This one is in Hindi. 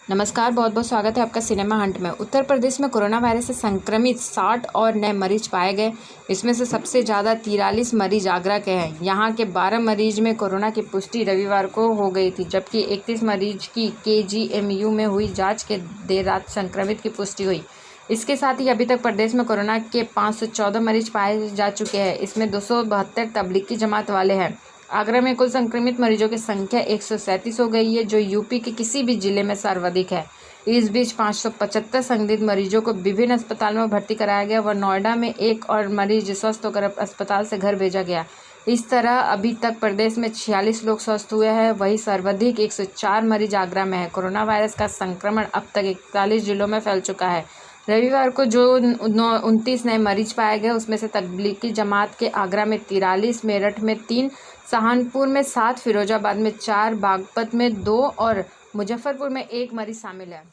नमस्कार, बहुत बहुत स्वागत है आपका सिनेमा हंट में। उत्तर प्रदेश में कोरोना वायरस से संक्रमित 60 और नए मरीज पाए गए। इसमें से सबसे ज़्यादा 43 मरीज आगरा के हैं। यहां के 12 मरीज में कोरोना की पुष्टि रविवार को हो गई थी, जबकि 31 मरीज की केजीएमयू में हुई जांच के देर रात संक्रमित की पुष्टि हुई। इसके साथ ही अभी तक प्रदेश में कोरोना के 514 मरीज पाए जा चुके हैं। इसमें 272 तबलीगी जमात वाले हैं। आगरा में कुल संक्रमित मरीजों की संख्या 137 हो गई है, जो यूपी के किसी भी जिले में सर्वाधिक है। इस बीच 575 संदिग्ध मरीजों को विभिन्न अस्पताल में भर्ती कराया गया व नोएडा में एक और मरीज स्वस्थ होकर अस्पताल से घर भेजा गया। इस तरह अभी तक प्रदेश में 46 लोग स्वस्थ हुए हैं। वहीं सर्वाधिक 104 मरीज आगरा में है। कोरोना वायरस का संक्रमण अब तक 41 जिलों में फैल चुका है। रविवार को जो 29 नए मरीज पाए गए, उसमें से तबलीगी जमात के आगरा में 43, मेरठ में 3, सहारनपुर में 7, फिरोजाबाद में 4, बागपत में 2 और मुजफ्फरपुर में 1 मरीज शामिल है।